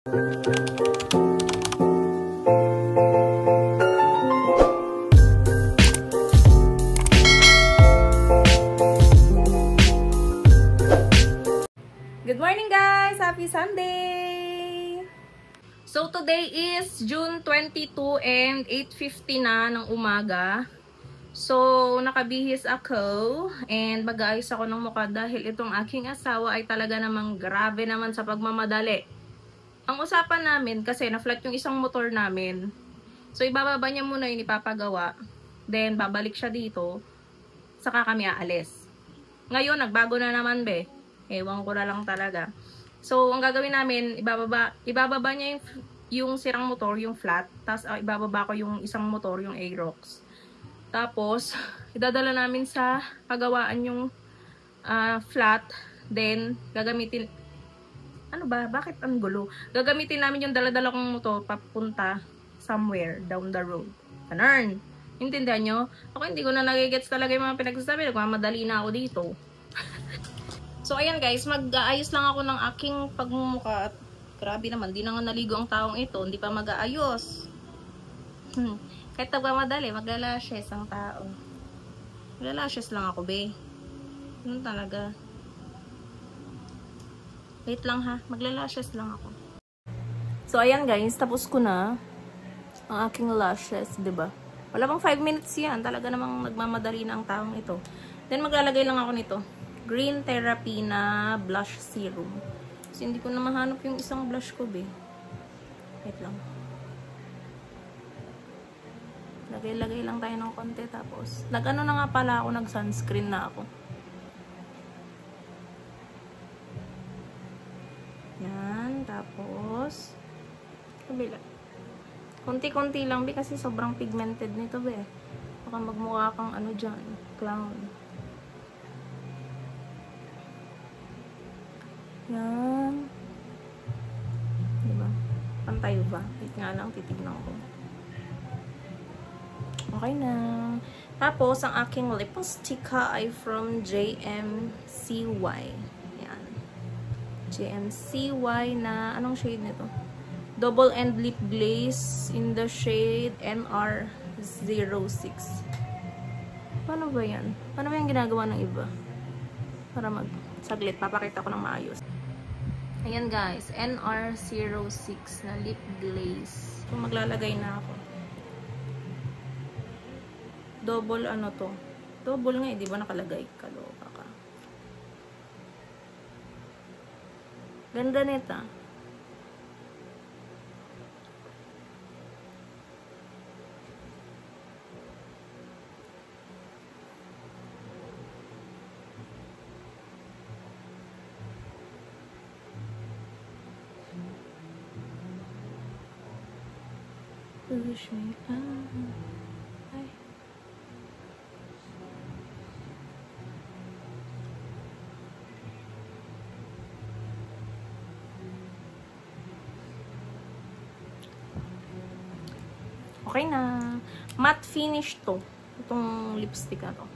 Good morning guys! Happy Sunday! So today is June 22 and 8:50 na ng umaga. So nakabihis ako and mag-aayos ako ng mukha dahil itong aking asawa ay talaga namang grabe naman sa pagmamadali. Ang usapan namin kasi na-flat yung isang motor namin. So ibababa niya muna yung ipapagawa. Then babalik siya dito. Saka kami aalis. Ngayon nagbago na naman be. Ewan ko na lang talaga. So, ang gagawin namin, ibababa niya yung sirang motor, yung flat. Tapos, ibababa ko yung isang motor, yung Aerox. Tapos, idadala namin sa pagawaan yung flat. Then, gagamitin... Ano ba? Bakit ang gulo? Gagamitin namin yung dala-dala kong motor papunta somewhere down the road. Ganun. Intindihan nyo? Ako hindi ko na nagigets talaga yung mga pinagsasabi. Nagmamadali na ako dito. So, ayan guys, mag-aayos lang ako ng aking pagmumuka at grabe naman, di na nga naligo ang taong ito, hindi pa mag-aayos. Kahit nagmamadali, maglalashes ang tao. Maglalashes lang ako, be. Ano talaga? Wait lang ha, maglalashes lang ako. So, ayan guys, tapos ko na ang aking lashes, diba? Wala pang 5 minutes yan, talaga namang nagmamadali na ang taong ito. Then, maglalagay lang ako nito. Green Therapy na blush serum. Kasi hindi ko na mahanap yung isang blush ko, be. Wait lang. Lagay-lagay lang tayo ng konti. Tapos, nag-ano na nga pala ako, nag-sunscreen na ako. Yan. Tapos, kabila. Konti-konti lang, be. Kasi sobrang pigmented nito, be. Baka magmukha kang ano dyan. Clown. Yan. Diba? Pantay ba? Wait nga lang, titignan ko. Okay na. Tapos, ang aking lipstick ay from JMCY. Yan. JMCY na, anong shade nito? Double End Lip Glaze in the shade NR06. Paano ba yan? Paano ba yung ginagawa ng iba? Para saglit, papakita ko ng maayos. Ayan guys, NR06 na lip glaze. So, maglalagay na ako. Double ano to? Double nga eh, di ba nakalagay? Kaloka ka. Ganda nita. Push me out. Ay. Okay na. Matte finish to. Itong lipstick na to.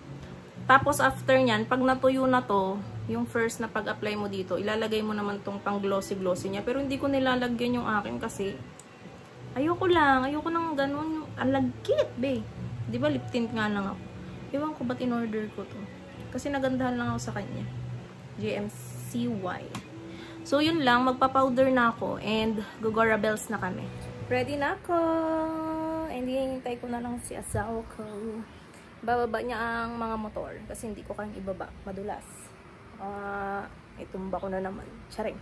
Tapos after nyan, pag natuyo na to, yung first na pag-apply mo dito, ilalagay mo naman tong pang glossy-glossy niya. Pero hindi ko nilalagyan yung akin kasi ayoko nang ganun, ang lagkit, be. Di ba lip tint nga lang ako. Ewan ko ba't in-order ko to. Kasi nagandahan lang ako sa kanya. JMCY. So, yun lang. Magpa-powder na ako and Gogora Bells na kami. Ready na ako. And hihintay ko na lang si asawa ko. Bababa niya ang mga motor. Kasi hindi ko kayang ibaba. Madulas. Itumba ko na naman. Charing.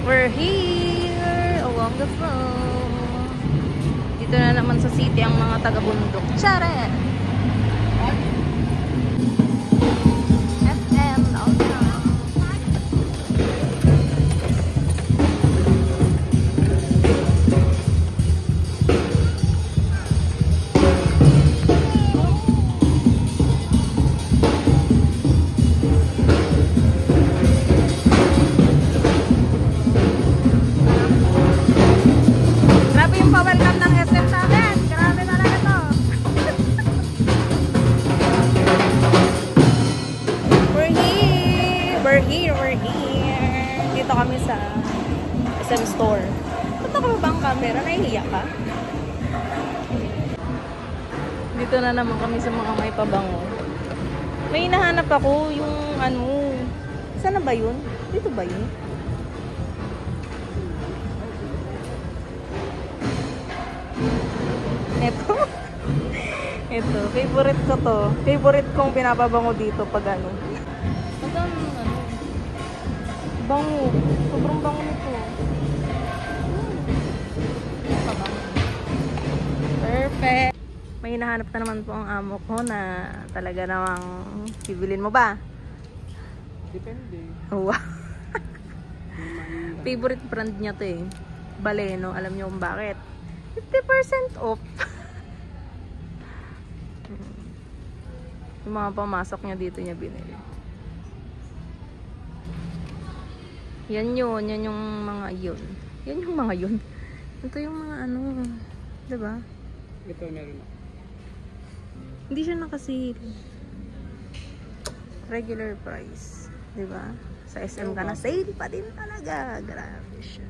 We're here along the road. Dito na naman sa city ang mga taga-bundok. Charan! FM, grabe yung pa-welcome ng SM sa amin. Grabe talaga to. SM Store. Ba't nakababa ang camera? Nahihiya ka? Dito na naman kami sa mga may pabango. May hinahanap ako yung ano. Saan na ba yun? Dito ba yun? Ito. Ito. Favorite ko to. Favorite kong pinapabango dito pag ano. Magkano ano? Bango. Sobrang bango nito. Perfect. May hinahanap na naman po ang amo ko na talaga namang bibilin mo ba? Depende. Wow. Favorite brand niya to eh. Baleno. Alam niyo kung bakit? 50% off. Yung mga pamasok niya dito niya binili. Yan yun. Yan yung mga yun. Yan yung mga yun. Ito yung mga ano. Diba? Ito meron na. Hindi siya nakasil. Regular price. Diba? Sa SM ka na sale pa din talaga. Grabe siya.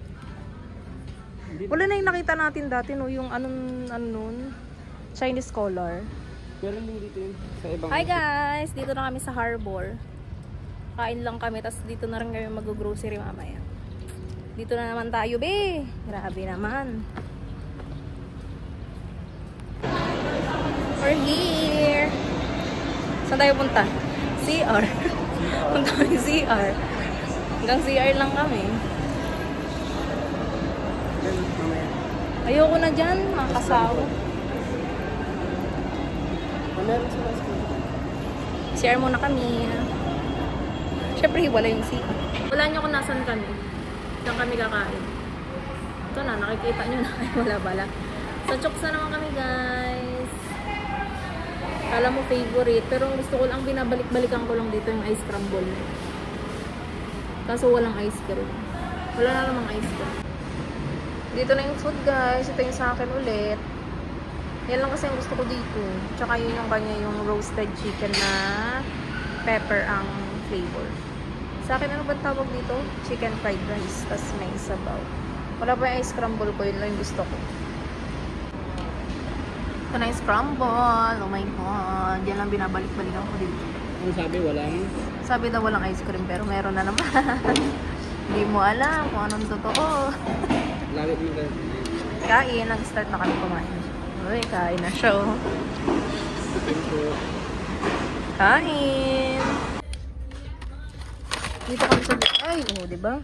Wala na yung nakita natin dati no, yung anong Chinese collar. Meron din dito yun sa ibang. Hi guys! Dito na kami sa Harbor. Kain lang kami, tapos dito na rin kami mag-grocery mamaya. Dito na naman tayo, be! Grabe naman. We're here! Saan tayo punta? CR. Punta kami CR. Hanggang CR lang kami. Ayoko na dyan, mga kasawa. CR muna kami. Siyempre, wala yung CR. Wala nyo kung nasan kami. Saan kami kakain. Ito na, nakikita nyo na. Ay, wala bala. Sa Chokes na naman kami, guys. Alam mo, favorite. Pero gusto ko lang, binabalik-balikan ko lang dito yung ice crumble. Kaso walang ice cream. Wala na namang ice cream. Dito na yung food, guys. Ito yung sa akin ulit. Yan lang kasi yung gusto ko dito. Tsaka yun yung kanya yung roasted chicken na pepper ang flavor. Sa akin, ano ba tawag dito? Chicken fried rice. Tapos may sabaw. Wala pa yung ice crumble ko. Yun lang yung gusto ko. Ito na yung scramble. Oh my god. Yan lang binabalik-balikan ko dito. Ang sabi, walang? Sabi daw walang ice cream. Pero meron na naman. Hindi mo alam kung anong totoo. Lagi mo na. Kain. Nag-start na kami kumain. Uy, kain na siya. Kain. Dito kami sa DIY. Oh, diba?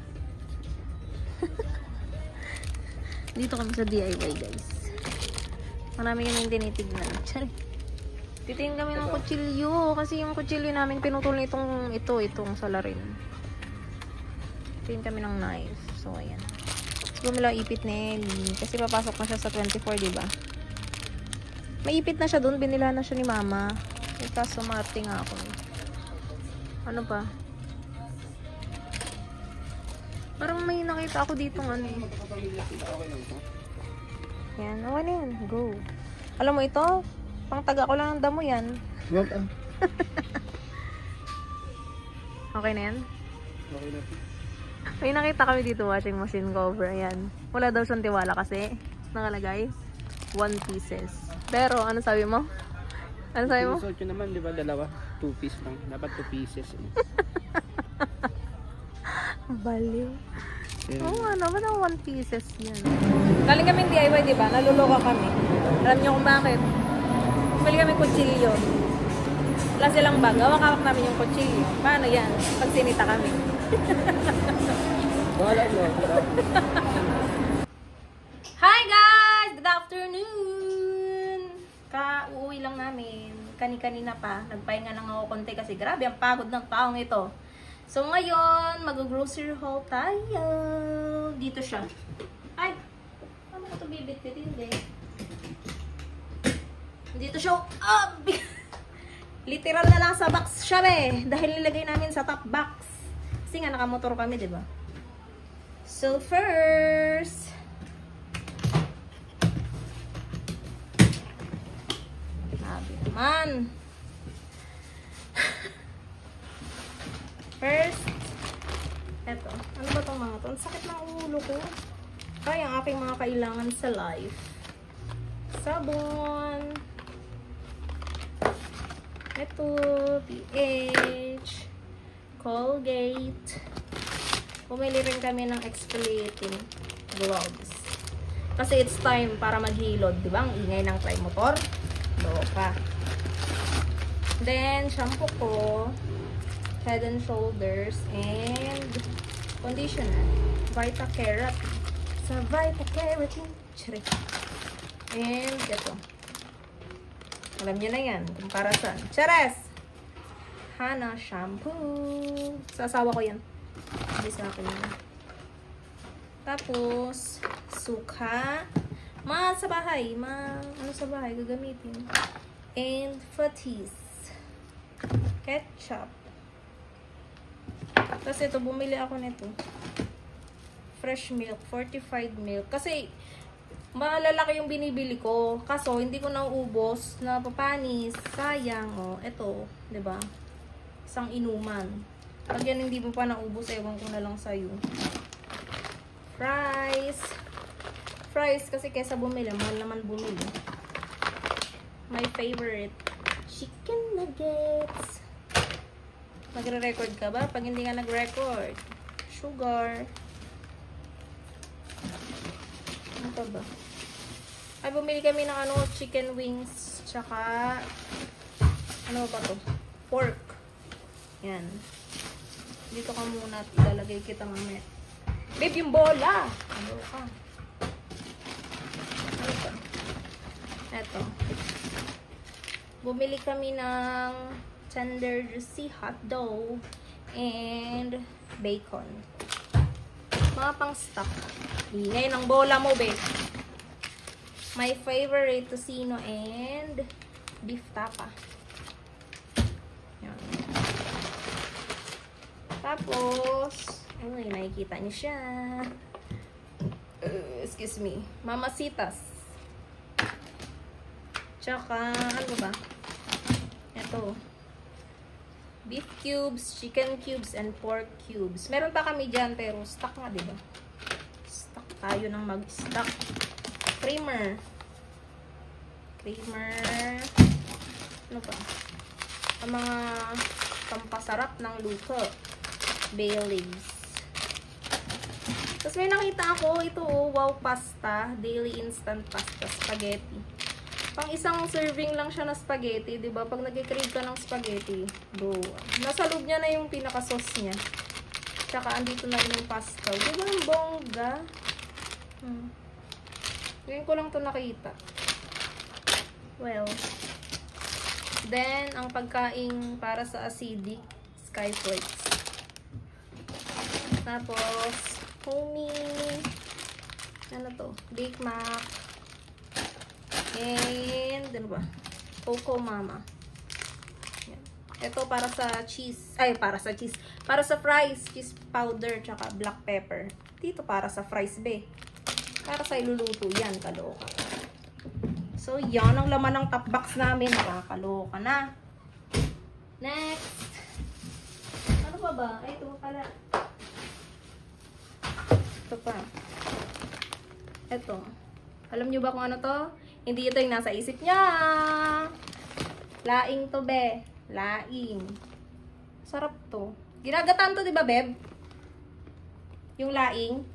Dito kami sa DIY, guys. Marami kami yung tinitignan. Titingin kami ng kutsilyo. Kasi yung kutsilyo namin pinutol itong salarin. Titingin kami ng knife. So, ayan. Bumila ipit ni Ellie. Kasi papasok na siya sa 24, diba? May ipit na siya dun. Binila na siya ni mama. Eh, kaso marte nga ako. Ano pa? Parang may nakita ako dito ng ano. Yan. Awan na yan. Go. Alam mo ito? Pang taga ko lang ng damo yan. Okay na yan? Okay na. May nakita kami dito washing machine cover. Ayan. Wala daw siyang tiwala kasi nakalagay 1 pieces. Pero ano sabi mo? Ano sabi mo? Pinusot yun naman, di ba? Dalawa. 2 piece lang. Dapat 2 pieces. Baliw. Oo nga naman ang 1 pieces yan. Galing kami DIY, di ba? Naluloka kami. Alam niyo kung bakit? Bili kami kutsilyo. Wala silang bag. Hawak-hawak namin yung kutsilyo. Paano yan? Pag sinita kami. Hi guys! Good afternoon! Uuwi lang namin. Kani-kanina pa. Nagpahinga lang ako konti kasi grabe ang pagod ng taong ito. So ngayon, mag-grocery haul tayo. Dito siya. Ay! Paano ko ito bibit-bitin guys? Dito siya. Literal na lang sa box siya dahil nilagay namin sa top box. Kasi nga nakamotor kami, di ba? So first, sabi naman. First, Eto. Ano ba itong mga to? Ang sakit ng ulo ko. Ay, ang aking mga kailangan sa life. Sabon. Ito. PH. Colgate. Bumili rin kami ng exfoliating gloves. Kasi it's time para maghilod. Diba? Ang ingay ng trimotor. Loka. Then, shampoo ko. Head and Shoulders. And conditioner. Vita Keratin. Sa Vita Keratin. And ito. Alam niyo na yan. Kung para saan. Chares! Hana shampoo. Sa asawa ko yan. Hindi sa akin yan. Tapos, suka. Sa bahay. Ano sa bahay gagamitin. And fatis. Ketchup. Tapos ito, bumili ako nito. Fresh milk. Fortified milk. Kasi, malalaki yung binibili ko. Kaso, hindi ko nauubos. Napapanis. Sayang. O, ito. Diba? Isang inuman. Pag yan hindi mo pa naubos, ewan ko na lang sa'yo. Fries. Fries kasi kesa bumili. Mahal naman bumili. My favorite. Chicken nuggets. Magre-record ka ba? Pag hindi nga nag-record. Sugar. Ano pa ba? Ay, bumili kami ng chicken wings. Tsaka, ano ba to? Pork. Yan. Dito ka muna at ilalagay kita mamaya. Babe, yung bola! Ano ka? Ano ba? Eto. Bumili kami ng tender juicy hotdog and bacon. Mga pang stock. Ingay ng bola mo, babe. My favorite tocino and beef tapa. Yan. Tapos, ay, nakikita niyo siya. Excuse me. Mamacitas. Tsaka, ano ba? Ito. Beef cubes, chicken cubes, and pork cubes. Meron pa kami dyan, pero stock nga, diba? Stock tayo ng mag-stock. Creamer. Creamer. Ano ba? Ang mga pampasarap ng luto. Bay leaves. Tapos may nakita ako, ito wow pasta. Daily instant pasta. Spaghetti. Pang isang serving lang siya na spaghetti, di ba? Pag nag-crave ka ng spaghetti, go. Nasa loob niya na yung pinaka-sauce niya. Tsaka andito na rin yung pasta. Di ba ang bongga? Ngayon ko lang to nakita. Well. Then, ang pagkain para sa acidic, skyflakes. Tapos, homie. Ano to? Bake Mac. And, ano ba? Coco Mama. Yan. Ito para sa cheese. Ay, para sa cheese. Para sa fries. Cheese powder, tsaka black pepper. Dito para sa fries, be. Para sa iluluto. Yan, kaloka. So, yan ang laman ng top box namin. Nakakaloka na. Next. Ano pa ba? Ay, ito pala. Ito pa. Ito. Alam nyo ba kung ano to? Hindi ito yung nasa isip niya. Laing to, be. Laing. Sarap to. Ginagataan to, di ba, beb? Yung laing.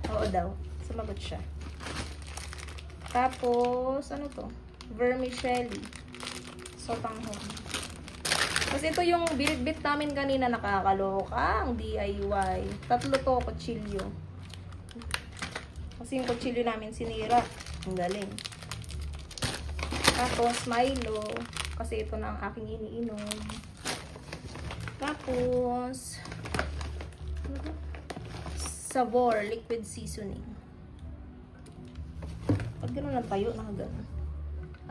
Oo daw. Sumagot siya. Tapos, ano to? Vermicelli. Sotanghon. Kasi ito yung binitbit namin kanina, nakakaloka. Ang DIY. Tatlo to, kutsilyo. Kasi yung kutsilyo namin sinira. Ang galing. Tapos, Milo. Kasi ito na ang aking iniinom. Tapos, Savor liquid seasoning. Pag gano'n lang tayo, nakagano'n.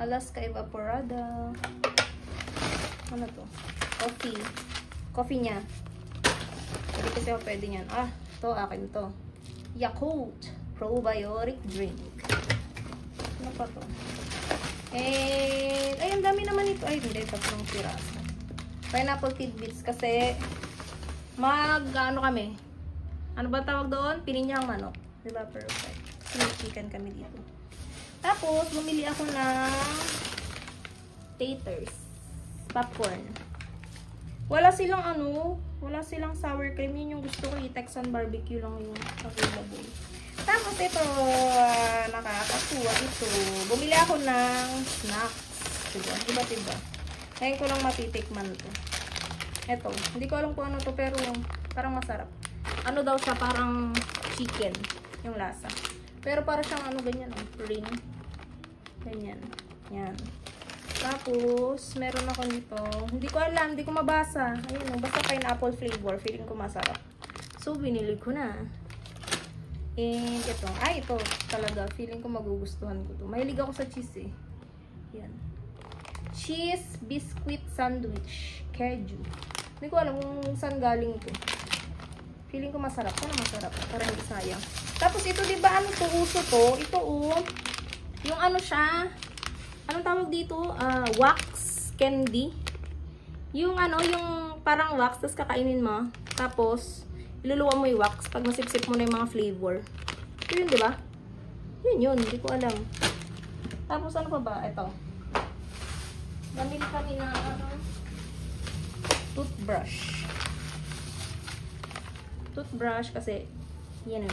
Alaska Evaporada. Ano to? Coffee. Coffee niya. Hindi kasi ako pwede niyan. Ah, to akin to. Yakult Probiotic Drink. Ano pa to? And, ay, ang dami naman ito. Ay, hindi. Tatlong piraso. Pineapple tidbits kasi ano kami? Ano ba tawag doon? Pininyang manok. Diba? Perfect. Chicken kami dito. Tapos, bumili ako ng taters. Popcorn. Wala silang sour cream. Yun yung gusto ko. Texan barbecue lang yung available. Tapos, ito, nakakatuwa ito. Bumili ako ng snacks. Diba? Ngayon ko lang matitikman to. Ito. Hindi ko alam kung ano to, pero parang masarap. Ano daw siya? Parang chicken. Yung lasa. Pero parang siyang ganyan, ring. Ganyan. Yan. Tapos, meron ako nito. Hindi ko alam. Hindi ko mabasa. Ayun, basta pineapple flavor. Feeling ko masarap. So, binili ko na. And, ito. Ay, ito talaga. Feeling ko magugustuhan ko to. Mahilig ako sa cheese eh. Yan. Cheese biscuit sandwich. Keju. Hindi ko alam kung saan galing to. Feeling ko masarap. Sana masarap. Para hindi sayang. Tapos ito, diba ano to? Uso to. Ito yung ano siya. Anong tawag dito? Wax candy. Yung yung parang wax. Tapos kakainin mo. Tapos, iluluwa mo yung wax. Pag masipsip mo na yung mga flavor. Ito yun, diba? Yun. Hindi ko alam. Tapos ano pa ba? Ito. Gamit kami na toothbrush. Toothbrush kasi yan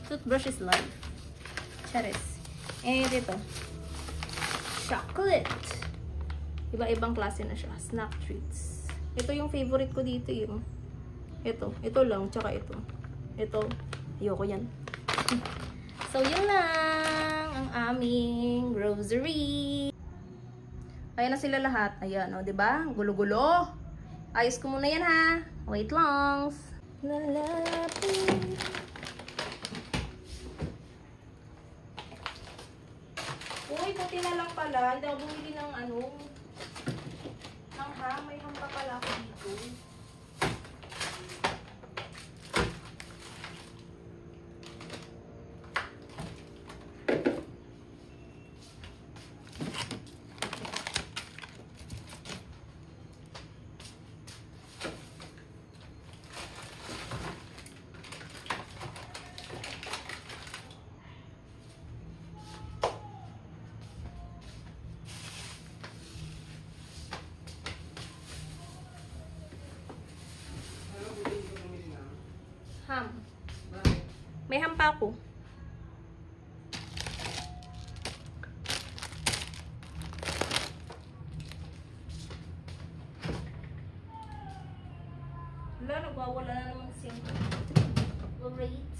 toothbrush is life. Charis. And ito. Chocolate. Iba-ibang klase na siya. Snack treats. Ito yung favorite ko dito yung. Ito lang. Tsaka ito. Ito. Ayoko yan. So, yun lang ang aming grocery. Ayan na sila lahat. Ayan, diba? Gulo-gulo. Ayos ko muna yan, ha? Wait lang. Lalapin. Uy, puti na lang pala. Hindi ako bumili ng ng ham. May ham pa pala ako dito. Ham. May ham pa ako. Wala, nagwawala na naman siya. Great.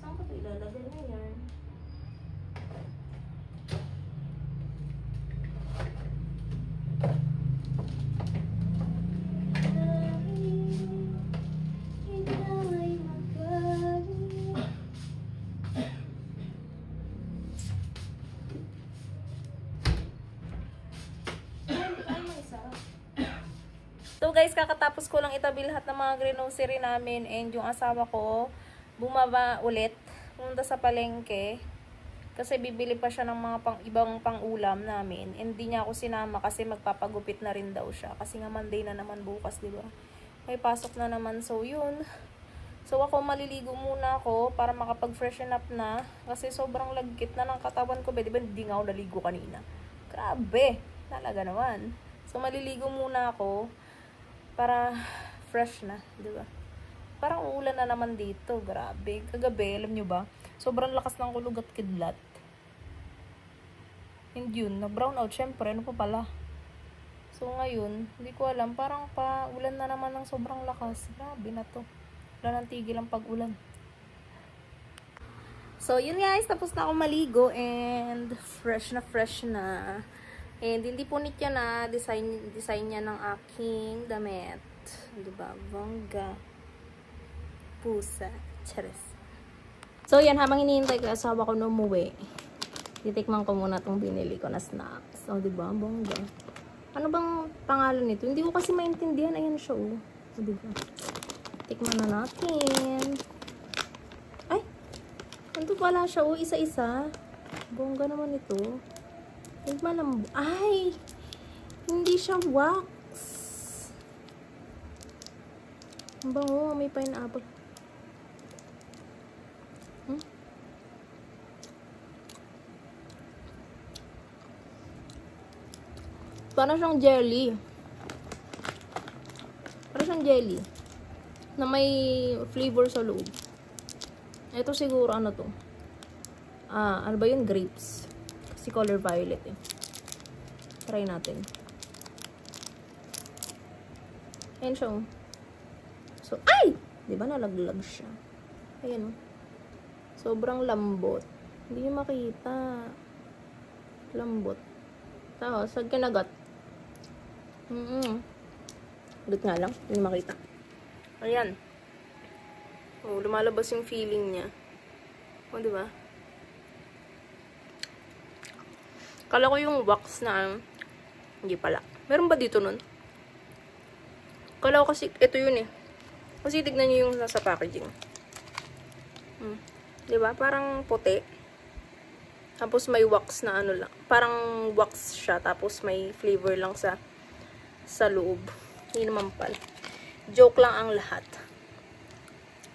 Saan ko ito ilalagay na yan? So guys, kakatapos ko lang itabi lahat ng mga grocery namin and yung asawa ko bumaba ulit, pumunta sa palengke kasi bibili pa siya ng mga ibang pang-ulam namin. And hindi niya ako sinama kasi magpapagupit na rin daw siya kasi nga Monday na naman bukas, di ba? May pasok na naman, so yun. So ako maliligo muna ako para makapag-freshen up na kasi sobrang lagkit na ng katawan ko, di ba? Hindi nga ako naligo kanina. Grabe, talaga naman. So maliligo muna ako para fresh na, di ba? Parang uulan na naman dito, grabe. Kagabi, alam nyo ba? Sobrang lakas ng kulog at kidlat. And yun, na-brown out, syempre, ano pa pala? So ngayon, hindi ko alam, parang pa ulan na naman ng sobrang lakas. Grabe na to. Wala nang tigil ang pag-ulan. So yun guys, tapos na ako maligo and fresh na. And hindi po niya na design niya ng aking damit. Diba? Bongga. Pusa. Charis. So yan, habang hinihintay ko asawa ko na umuwi, titikman ko muna itong binili ko na snacks. O diba? Bongga. Ano bang pangalan nito? Hindi ko kasi maintindihan. Ayan siya, o. O diba? Tikman na natin. Ay! Nandun pala siya, o. Isa-isa. Bongga naman ito. Ay! Hindi siya wax. Ang bango, may pineapple. Parang siyang jelly. Parang siyang jelly. Na may flavor sa loob. Ito siguro ano to. Ano ba yun? Grapes. Kasi color violet eh. Try natin. Ayan siya oh. So, ay! Diba nalaglag siya? Ayan oh. Sobrang lambot. Hindi nyo makita. Lambot. Tapos, sag kinagat. Ulit nga lang. Hindi makita. Ayan. Oh, lumalabas yung feeling niya. Oh, diba? Kala ko yung wax na, hindi pala. Meron ba dito nun? Kala ko kasi, ito yun eh. Kasi tignan nyo yung nasa packaging. Diba? Parang puti. Tapos may wax na ano lang. Parang wax siya. Tapos may flavor lang sa loob. Hindi naman pala. Joke lang ang lahat.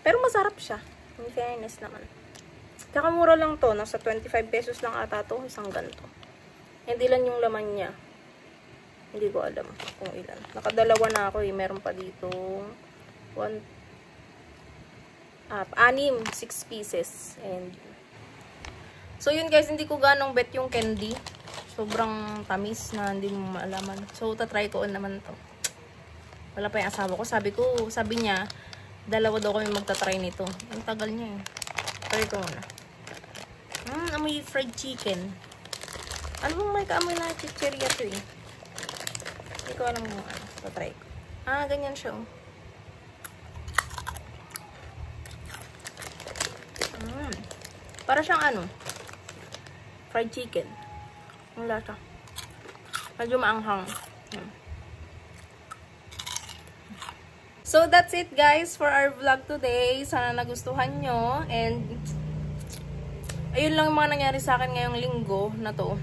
Pero masarap siya. In fairness naman. Kakamura lang to. Nasa 25 pesos lang ata to. Isang ganito. Hindi lang yung laman niya. Hindi ko alam kung ilan. Nakadalawa na ako eh. Meron pa dito. 6 pieces. And so yun guys, hindi ko ganong bet yung candy. Sobrang tamis na hindi mo maalaman. So tatry ko naman to. Wala pa yung asawa ko. Sabi niya, dalawa daw kami magtatry nito. Ang tagal niya eh. Try ko muna. Amoy fried chicken. Ano bang may kaamoy na chicheria to eh? Hindi ko alam mo ano. Tatry ko. Ganyan siya oh. Para siyang ano? Fried chicken. Ang lasa. Medyo maanghang. So, that's it guys for our vlog today. Sana nagustuhan nyo. And, ayun lang yung mga nangyari sa akin ngayong linggo na to.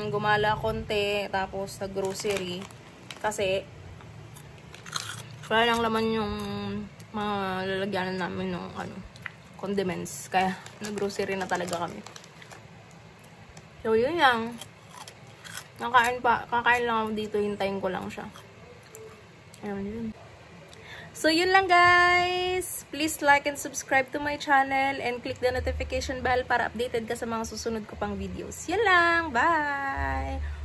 Gumala konti. Tapos, nag-grocery. Kasi, wala lang laman yung mga lalagyanan namin ng condiments. Kaya, nag-grocery na talaga kami. So, yun lang. Kakain lang ako dito. Hintayin ko lang siya. Ayun, yun. So, yun lang guys. Please like and subscribe to my channel and click the notification bell para updated ka sa mga susunod ko pang videos. Yun lang. Bye!